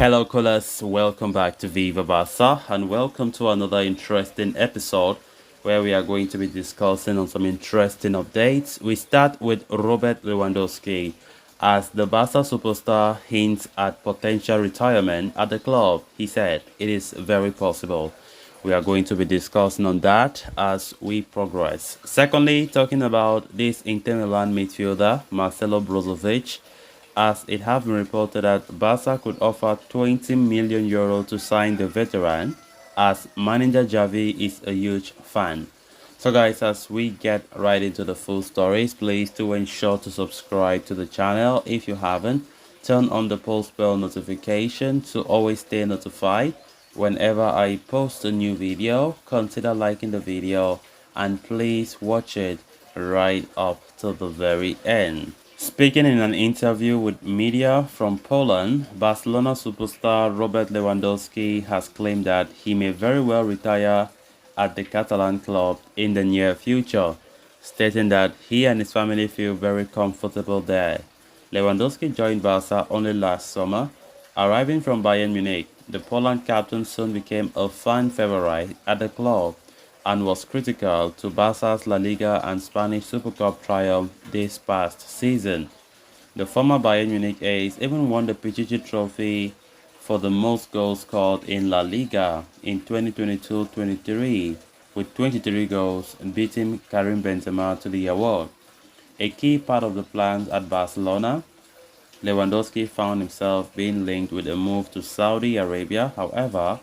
Hello, callers. Welcome back to Viva Barca, and welcome to another interesting episode where we are going to be discussing on some interesting updates. We start with Robert Lewandowski, as the Barca superstar hints at potential retirement at the club. He said it is very possible. We are going to be discussing on that as we progress. Secondly, talking about this Inter Milan midfielder, Marcelo Brozovic, as it has been reported that Barca could offer 20 million euro to sign the veteran, as manager Javi is a huge fan. So guys, as we get right into the full stories, please do ensure to subscribe to the channel if you haven't. Turn on the post bell notification to always stay notified whenever I post a new video. Consider liking the video and please watch it right up to the very end. Speaking in an interview with media from Poland, Barcelona superstar Robert Lewandowski has claimed that he may very well retire at the Catalan club in the near future, stating that he and his family feel very comfortable there. Lewandowski joined Barca only last summer. Arriving from Bayern Munich, the Poland captain soon became a fan favorite at the club and was critical to Barca's La Liga and Spanish Super Cup triumph this past season. The former Bayern Munich ace even won the Pichichi Trophy for the most goals scored in La Liga in 2022-23 with 23 goals, beating Karim Benzema to the award. A key part of the plans at Barcelona, Lewandowski found himself being linked with a move to Saudi Arabia. However,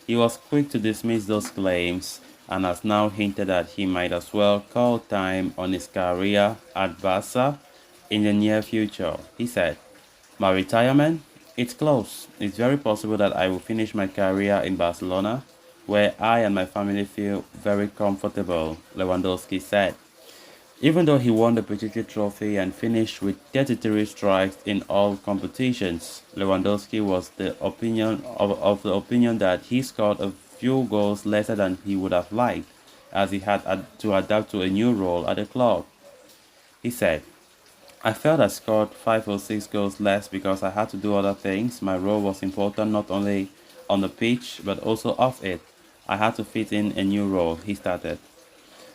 he was quick to dismiss those claims and has now hinted that he might as well call time on his career at Barca in the near future. He said, "My retirement? It's close. It's very possible that I will finish my career in Barcelona, where I and my family feel very comfortable," Lewandowski said. Even though he won the Pichichi Trophy and finished with 33 strikes in all competitions, Lewandowski was of the opinion that he scored a few goals lesser than he would have liked, as he had to adapt to a new role at the club. He said, "I felt I scored 5 or 6 goals less because I had to do other things. My role was important not only on the pitch but also off it. I had to fit in a new role," he started.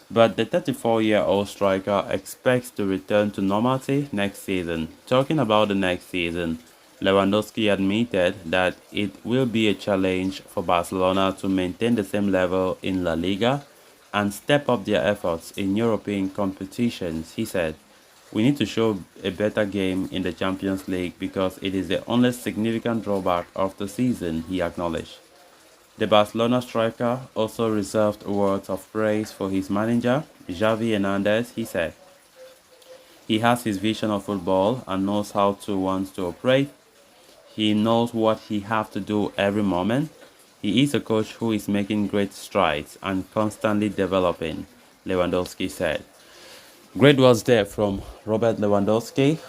But the 34-year-old striker expects to return to normality next season. Talking about the next season, Lewandowski admitted that it will be a challenge for Barcelona to maintain the same level in La Liga and step up their efforts in European competitions. He said, "We need to show a better game in the Champions League because it is the only significant drawback of the season," he acknowledged. The Barcelona striker also reserved words of praise for his manager, Xavi Hernandez. He said, "He has his vision of football and knows how to want to operate. He knows what he has to do every moment. He is a coach who is making great strides and constantly developing," Lewandowski said. Great words there from Robert Lewandowski,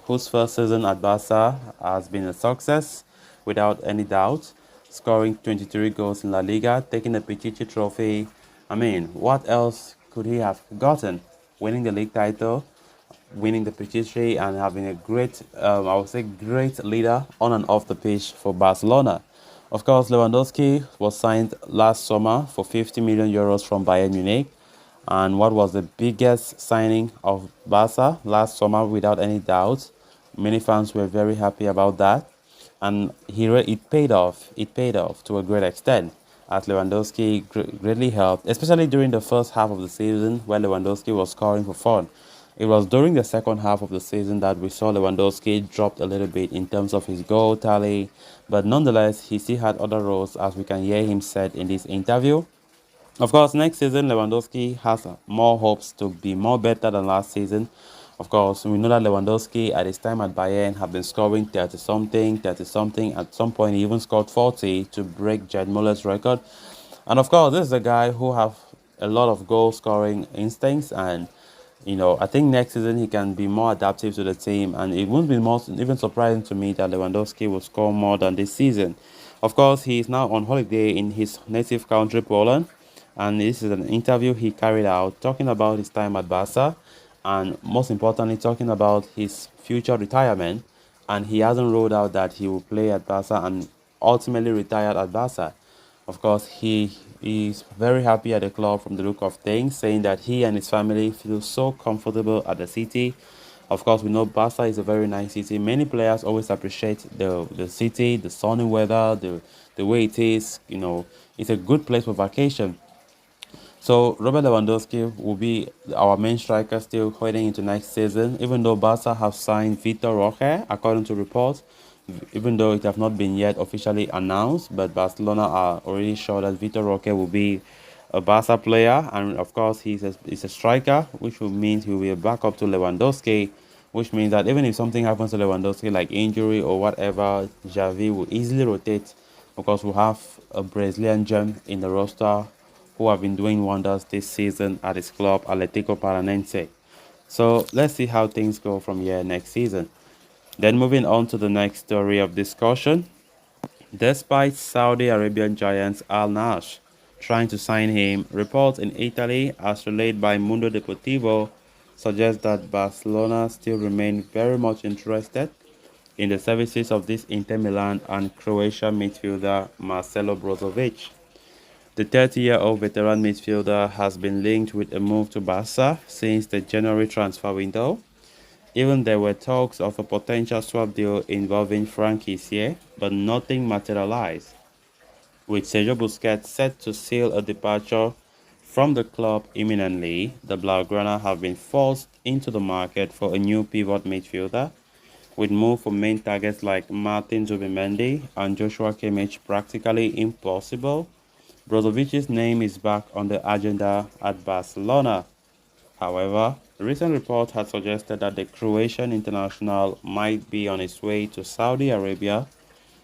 whose first season at Barca has been a success without any doubt, scoring 23 goals in La Liga, taking the Pichichi Trophy. I mean, what else could he have gotten? Winning the league title, winning the Pichichi, and having a great, great leader on and off the pitch for Barcelona. Of course, Lewandowski was signed last summer for 50 million euros from Bayern Munich. And what was the biggest signing of Barca last summer, without any doubt. Many fans were very happy about that. And it paid off. It paid off to a great extent, as Lewandowski greatly helped, especially during the first half of the season where Lewandowski was scoring for fun. It was during the second half of the season that we saw Lewandowski dropped a little bit in terms of his goal tally, but nonetheless, he still had other roles, as we can hear him said in this interview. Of course, next season, Lewandowski has more hopes to be more better than last season. Of course, we know that Lewandowski at his time at Bayern had been scoring 30-something. At some point, he even scored 40 to break Gerd Muller's record. And of course, this is a guy who have a lot of goal-scoring instincts. And, I think next season he can be more adaptive to the team. And it wouldn't be even surprising to me that Lewandowski will score more than this season. Of course, he is now on holiday in his native country, Poland. And this is an interview he carried out talking about his time at Barca and most importantly talking about his future retirement and he hasn't ruled out that he will play at Barca and ultimately retire at Barca. Of course, he is very happy at the club from the look of things, saying that he and his family feel so comfortable at the city. Of course, we know Barca is a very nice city. Many players always appreciate the city, the sunny weather, the way it is. It's a good place for vacation. So Robert Lewandowski will be our main striker still heading into next season, even though Barca have signed Vitor Roque, according to reports, even though it have not been yet officially announced, but Barcelona are already sure that Vitor Roque will be a Barca player, and of course he's a striker, which will mean he will be a backup to Lewandowski, which means that even if something happens to Lewandowski, like injury or whatever, Xavi will easily rotate because we have a Brazilian gem in the roster who have been doing wonders this season at his club, Atlético Paranense. So let's see how things go from here next season. Then moving on to the next story of discussion. Despite Saudi Arabian giants Al Nash trying to sign him, reports in Italy, as relayed by Mundo Deportivo, suggest that Barcelona still remain very much interested in the services of this Inter Milan and Croatia midfielder Marcelo Brozovic. The 30-year-old veteran midfielder has been linked with a move to Barca since the January transfer window. Even there were talks of a potential swap deal involving Frank Kessié, but nothing materialized, with Sergio Busquets set to seal a departure from the club imminently. The Blaugrana have been forced into the market for a new pivot midfielder, with move for main targets like Martin Zubimendi and Joshua Kimmich practically impossible. Brozovic's name is back on the agenda at Barcelona. However, recent reports had suggested that the Croatian international might be on its way to Saudi Arabia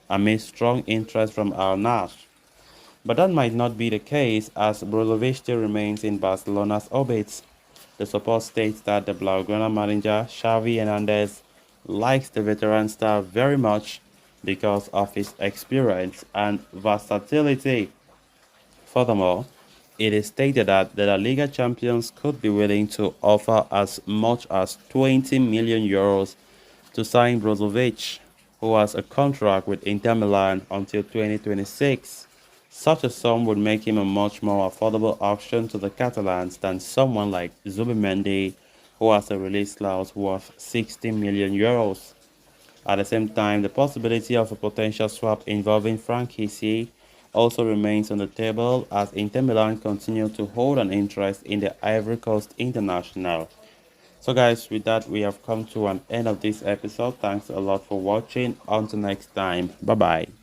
amid strong interest from Al Nassr. But that might not be the case as Brozovic still remains in Barcelona's orbit. The support states that the Blaugrana manager Xavi Hernandez likes the veteran star very much because of his experience and versatility. Furthermore, it is stated that the La Liga champions could be willing to offer as much as 20 million euros to sign Brozovic, who has a contract with Inter Milan until 2026. Such a sum would make him a much more affordable option to the Catalans than someone like Zubimendi, who has a release clause worth 60 million euros. At the same time, the possibility of a potential swap involving Frank Kessié also remains on the table as Inter Milan continue to hold an interest in the Ivory Coast international. So guys, with that we have come to an end of this episode. Thanks a lot for watching. Until next time. Bye bye.